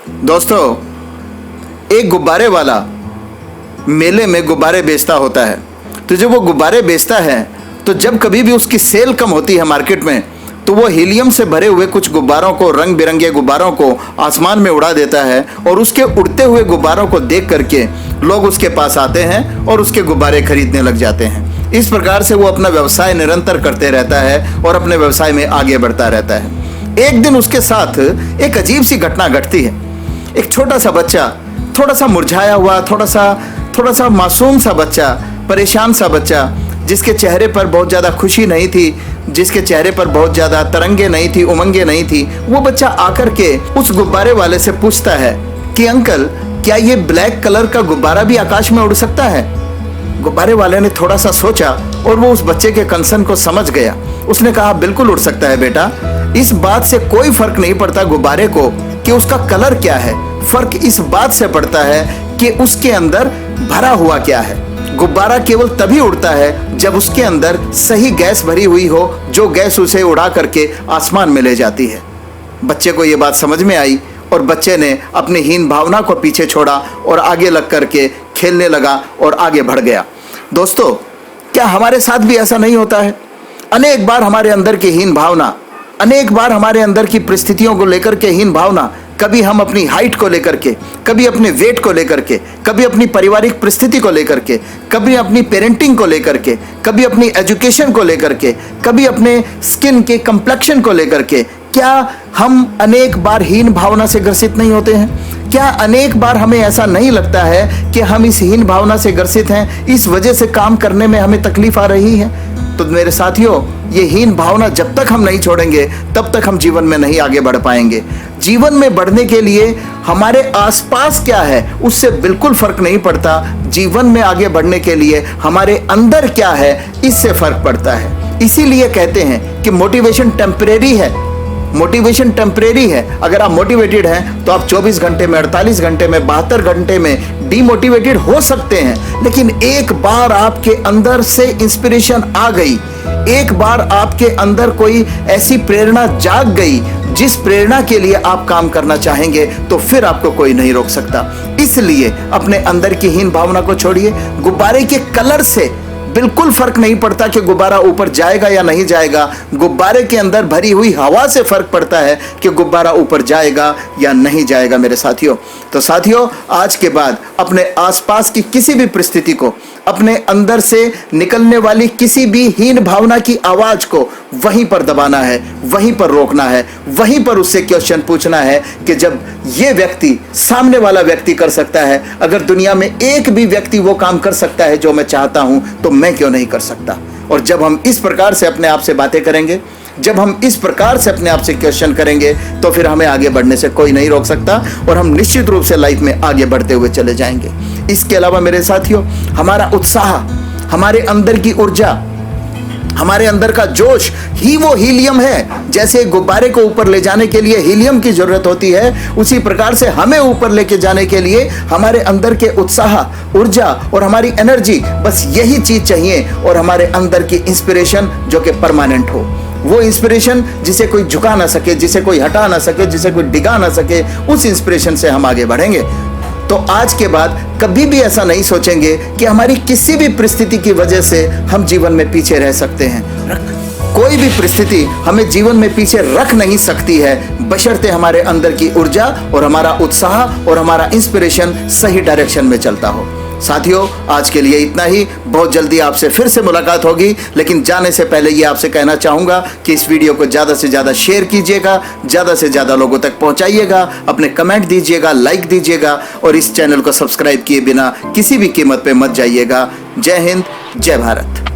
दोस्तों, एक गुब्बारे वाला मेले में गुब्बारे बेचता होता है। तो जब वो गुब्बारे बेचता है तो जब कभी भी उसकी सेल कम होती है मार्केट में, तो वो हीलियम से भरे हुए कुछ गुब्बारों को, रंग बिरंगे गुब्बारों को आसमान में उड़ा देता है और उसके उड़ते हुए गुब्बारों को देख करके लोग उसके पास आते हैं और उसके गुब्बारे खरीदने लग जाते हैं। इस प्रकार से वो अपना व्यवसाय निरंतर करते रहता है और अपने व्यवसाय में आगे बढ़ता रहता है। एक दिन उसके साथ एक अजीब सी घटना घटती है। एक छोटा सा बच्चा, थोड़ा सा मुरझाया हुआ, थोड़ा सा मासूम सा बच्चा, परेशान सा बच्चा, जिसके चेहरे पर बहुत ज़्यादा खुशी नहीं थी, जिसके चेहरे पर बहुत ज़्यादा तरंगे नहीं थी, उमंगे नहीं थी, वो बच्चा आकर के उस गुब्बारे वाले से पूछता है कि अंकल, क्या ये ब्लैक कलर का गुब्बारा भी आकाश में उड़ सकता है? गुब्बारे वाले ने थोड़ा सा सोचा और वो उस बच्चे के कंसर्न को समझ गया। उसने कहा, बिल्कुल उड़ सकता है बेटा, इस बात से कोई फर्क नहीं पड़ता गुब्बारे को कि उसका कलर क्या है, फर्क इस बात से पड़ता है कि उसके अंदर भरा हुआ क्या है। गुब्बारा केवल तभी उड़ता है जब उसके अंदर सही गैस भरी हुई हो, जो गैस उसे उड़ा करके आसमान में ले जाती है। बच्चे को ये बात समझ में आई और बच्चे ने अपनी हीन भावना को पीछे छोड़ा और आगे लग करके खेलने लगा और आगे बढ़ गया। दोस्तों, क्या हमारे साथ भी ऐसा नहीं होता है? अनेक बार हमारे अंदर की हीन भावना, अनेक बार हमारे अंदर की परिस्थितियों को लेकर के हीन भावना, कभी हम अपनी हाइट को लेकर के, कभी अपने वेट को लेकर के, कभी अपनी पारिवारिक परिस्थिति को लेकर के, कभी अपनी पेरेंटिंग को लेकर के, कभी अपनी एजुकेशन को लेकर के, कभी अपने स्किन के कंप्लेक्शन को लेकर के, क्या हम अनेक बार हीन भावना से ग्रसित नहीं होते हैं? क्या अनेक बार हमें ऐसा नहीं लगता है कि हम इस हीन भावना से ग्रसित हैं, इस वजह से काम करने में हमें तकलीफ आ रही है? तो मेरे साथियों, ये हीन भावना जब तक हम नहीं छोड़ेंगे तब तक हम जीवन में नहीं आगे बढ़ पाएंगे। जीवन में बढ़ने के लिए हमारे आसपास क्या है उससे बिल्कुल फर्क नहीं पड़ता। जीवन में आगे बढ़ने के लिए हमारे अंदर क्या है इससे फर्क पड़ता है। इसीलिए कहते हैं कि मोटिवेशन टेम्परेरी है। मोटिवेशन टेम्परेरी है। अगर आप मोटिवेटेड हैं तो आप 24 घंटे में, 48 घंटे में, 72 घंटे में डीमोटिवेटेड हो सकते हैं, लेकिन एक बार आपके अंदर से इंस्पिरेशन आ गई, एक बार आपके अंदर कोई ऐसी प्रेरणा जाग गई जिस प्रेरणा के लिए आप काम करना चाहेंगे, तो फिर आपको कोई नहीं रोक सकता। इसलिए अपने अंदर की हीन भावना को छोड़िए। गुब्बारे के कलर से बिल्कुल फर्क नहीं पड़ता कि गुब्बारा ऊपर जाएगा या नहीं जाएगा। गुब्बारे के अंदर भरी हुई हवा से फर्क पड़ता है कि गुब्बारा ऊपर जाएगा या नहीं जाएगा मेरे साथियों। तो साथियों, आज के बाद अपने आसपास की किसी भी परिस्थिति को, अपने अंदर से निकलने वाली किसी भी हीन भावना की आवाज को वहीं पर दबाना है, वहीं पर रोकना है, वहीं पर उससे क्वेश्चन पूछना है कि जब ये व्यक्ति, सामने वाला व्यक्ति कर सकता है, अगर दुनिया में एक भी व्यक्ति वो काम कर सकता है जो मैं चाहता हूं, तो मैं क्यों नहीं कर सकता? और जब हम इस प्रकार से अपने आप से बातें करेंगे, जब हम इस प्रकार से अपने आप से क्वेश्चन करेंगे, तो फिर हमें आगे बढ़ने से कोई नहीं रोक सकता और हम निश्चित रूप से लाइफ में आगे बढ़ते हुए चले जाएंगे। इसके अलावा मेरे साथियों, हमारा उत्साह, हमारे अंदर की ऊर्जा, हमारे अंदर का जोश ही वो हीलियम है। जैसे गुब्बारे को ऊपर ले जाने के लिए हीलियम की जरूरत होती है, उसी प्रकार से हमें ऊपर लेके जाने के लिए हमारे अंदर के उत्साह, ऊर्जा और हमारी एनर्जी, बस यही चीज चाहिए। और हमारे अंदर की इंस्पिरेशन जो कि परमानेंट हो, वो इंस्पिरेशन जिसे कोई झुका ना सके, जिसे कोई हटा ना सके, जिसे कोई डिगा ना सके, उस इंस्पिरेशन से हम आगे बढ़ेंगे। तो आज के बाद कभी भी ऐसा नहीं सोचेंगे कि हमारी किसी भी परिस्थिति की वजह से हम जीवन में पीछे रह सकते हैं। कोई भी परिस्थिति हमें जीवन में पीछे रख नहीं सकती है, बशर्ते हमारे अंदर की ऊर्जा और हमारा उत्साह और हमारा इंस्पिरेशन सही डायरेक्शन में चलता हो। साथियों, आज के लिए इतना ही। बहुत जल्दी आपसे फिर से मुलाकात होगी, लेकिन जाने से पहले ये आपसे कहना चाहूँगा कि इस वीडियो को ज़्यादा से ज़्यादा शेयर कीजिएगा, ज़्यादा से ज़्यादा लोगों तक पहुँचाइएगा, अपने कमेंट दीजिएगा, लाइक दीजिएगा और इस चैनल को सब्सक्राइब किए बिना किसी भी कीमत पे मत जाइएगा। जय हिंद, जय भारत।